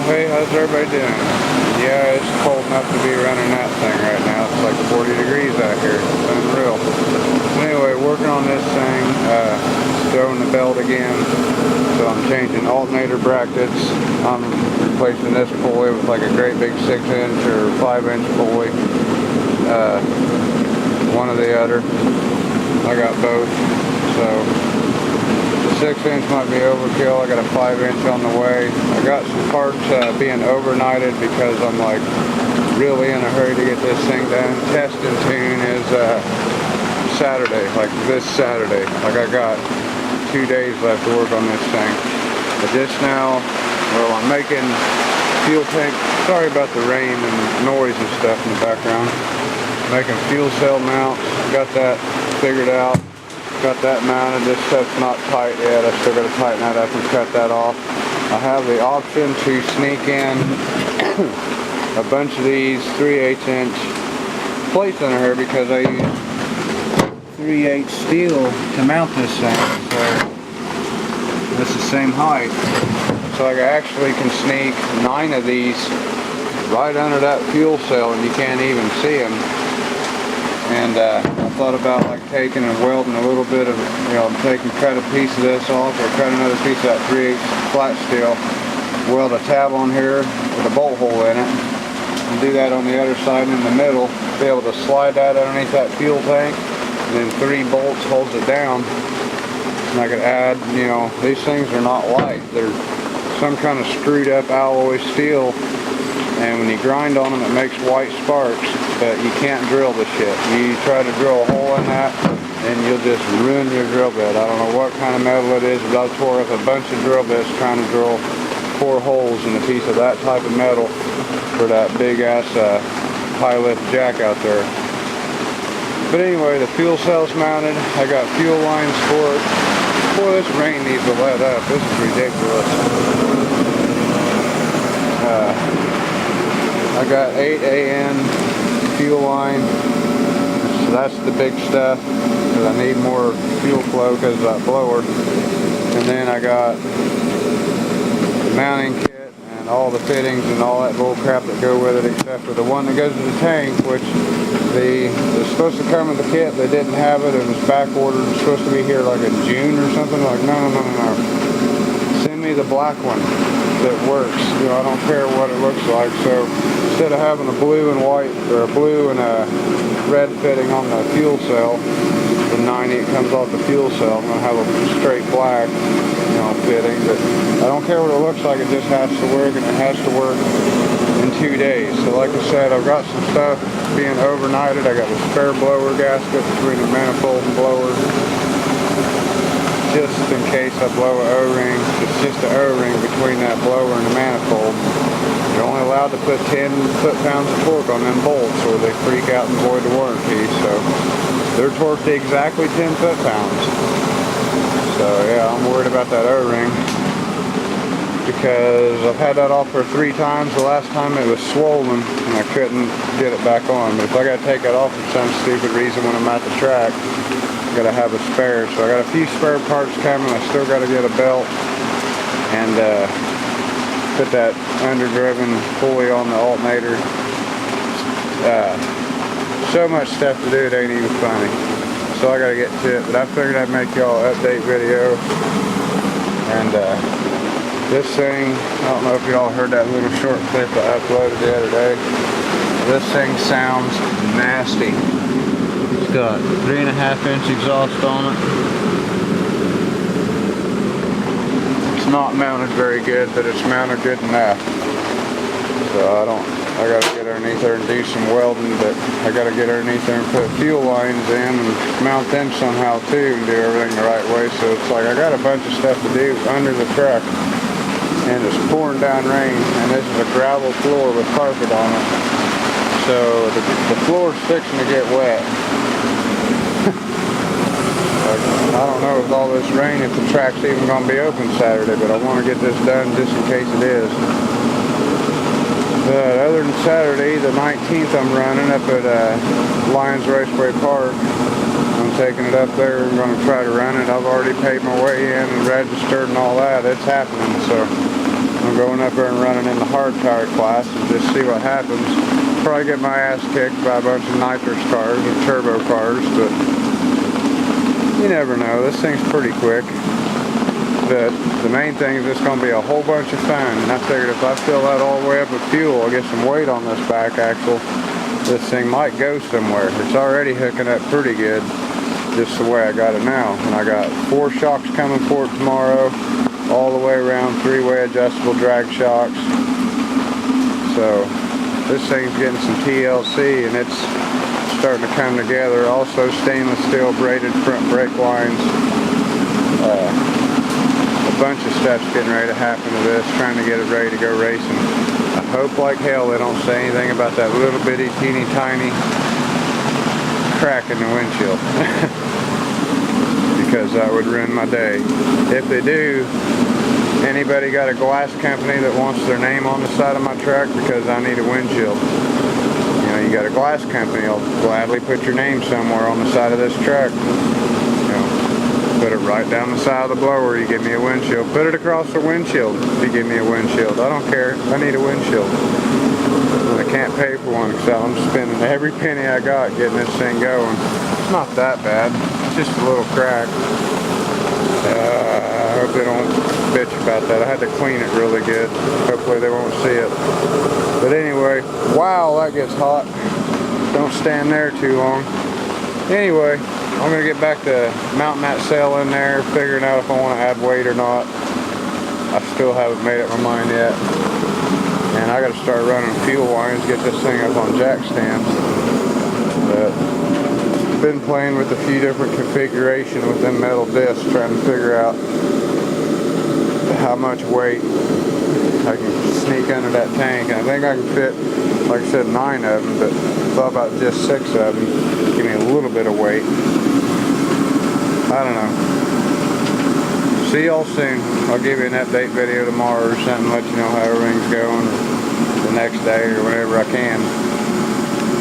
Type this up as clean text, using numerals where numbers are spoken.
Hey, how's everybody doing? Yeah, it's cold enough to be running that thing right now. It's like 40 degrees out here. It's unreal. Anyway, working on this thing, throwing the belt again. So I'm changing alternator brackets. I'm replacing this pulley with like a great big 6-inch or 5-inch pulley. One or the other. I got both. So the 6-inch might be overkill. I got a 5-inch on the way. I got some parts being overnighted because I'm like really in a hurry to get this thing done. Test and tune is Saturday, like this Saturday. Like I got 2 days left to work on this thing. But this now, well, I'm making fuel tank. Sorry about the rain and noise and stuff in the background. Making fuel cell mounts. Got that figured out. Got that mounted. This stuff's not tight yet. I still got to tighten that up and cut that off. I have the option to sneak in a bunch of these 3/8-inch plates under here because I use 3/8 steel to mount this thing. So it's the same height. So I actually can sneak 9 of these right under that fuel cell and you can't even see them. And I thought about like taking and welding a little bit of, cut a piece of this off or cut another piece of that 3/8 flat steel, weld a tab on here with a bolt hole in it, and do that on the other side and in the middle, be able to slide that underneath that fuel tank, and then 3 bolts holds it down. And I could add, these things are not light. They're some kind of screwed up alloy steel. And when you grind on them, it makes white sparks, but you can't drill the shit. You try to drill a hole in that, and you'll just ruin your drill bit. I don't know what kind of metal it is, but I tore up a bunch of drill bits trying to drill 4 holes in a piece of that type of metal for that big-ass high lift jack out there. But anyway, the fuel cell's mounted. I got fuel lines for it. Boy, this rain needs to let up. This is ridiculous. I got 8 AN fuel line, so that's the big stuff, because I need more fuel flow because of that blower. And then I got the mounting kit and all the fittings and all that bull crap that go with it, except for the one that goes to the tank, which it's supposed to come with the kit. They didn't have it. It was back ordered. It's supposed to be here like in June or something. Like, no. Send me the black one that works. I don't care what it looks like. So instead of having a blue and white or a blue and a red fitting on the fuel cell, the 90 it comes off the fuel cell. I'm gonna have a straight black, fitting. But I don't care what it looks like. It just has to work, and it has to work in 2 days. So like I said, I've got some stuff being overnighted. I got a spare blower gasket between the manifold and blower, just in case I blow an O-ring. It's just an O-ring between that blower and the manifold. You're only allowed to put 10 foot-pounds of torque on them bolts or they freak out and void the warranty. So they're torqued to exactly 10 foot-pounds. So yeah, I'm worried about that O-ring because I've had that off for 3 times. The last time it was swollen and I couldn't get it back on. But if I gotta take it off for some stupid reason when I'm at the track, gotta have a spare. So I got a few spare parts coming. I still gotta get a belt and put that underdriven pulley on the alternator. So much stuff to do, it ain't even funny. So I gotta get to it, but I figured I'd make y'all an update video. And this thing, I don't know if y'all heard that little short clip I uploaded the other day. This thing sounds nasty. It's got 3.5-inch exhaust on it. It's not mounted very good, but it's mounted good enough. So I gotta get underneath there and do some welding, but I gotta get underneath there and put fuel lines in and mount them somehow too and do everything the right way. So it's like I got a bunch of stuff to do under the truck, and it's pouring down rain, and this is a gravel floor with carpet on it. So the floor's fixing to get wet. I don't know with all this rain if the track's even going to be open Saturday, but I want to get this done just in case it is. But other than Saturday, the 19th I'm running up at Lions Raceway Park. I'm taking it up there. I'm going to try to run it. I've already paid my way in and registered and all that. It's happening, so I'm I'm going up there and running in the hard tire class and just see what happens. Probably get my ass kicked by a bunch of nitrous cars or turbo cars, but you never know. This thing's pretty quick. The main thing is it's going to be a whole bunch of fun, and I figured if I fill that all the way up with fuel, I'll get some weight on this back axle. This thing might go somewhere. It's already hooking up pretty good, just the way I got it now. And I got 4 shocks coming for it tomorrow, all the way around, 3-way adjustable drag shocks. So this thing's getting some TLC, and it's starting to come together. Also stainless steel braided front brake lines. A bunch of stuff's getting ready to happen to this, trying to get it ready to go racing. I hope like hell they don't say anything about that little bitty teeny tiny crack in the windshield. Because that would ruin my day. If they do, anybody got a glass company that wants their name on the side of my truck because I need a windshield? You know, you got a glass company, I'll gladly put your name somewhere on the side of this truck. Put it right down the side of the blower, you give me a windshield. Put it across the windshield if you give me a windshield. I don't care, I need a windshield. And I can't pay for one because I'm spending every penny I got getting this thing going. It's not that bad, it's just a little crack. I hope they don't bitch about that. I had to clean it really good. Hopefully they won't see it. But anyway, wow, that gets hot. Don't stand there too long. Anyway, I'm going to get back to mounting that sail in there, figuring out if I want to add weight or not. I still haven't made up my mind yet. And I got to start running fuel lines, get this thing up on jack stands. But been playing with a few different configurations with them metal discs, trying to figure out how much weight I can sneak under that tank. And I think I can fit, like I said, 9 of them, but thought about just 6 of them. Give me a little bit of weight. I don't know. See y'all soon. I'll give you an update video tomorrow or something, let you know how everything's going, or the next day or whenever I can.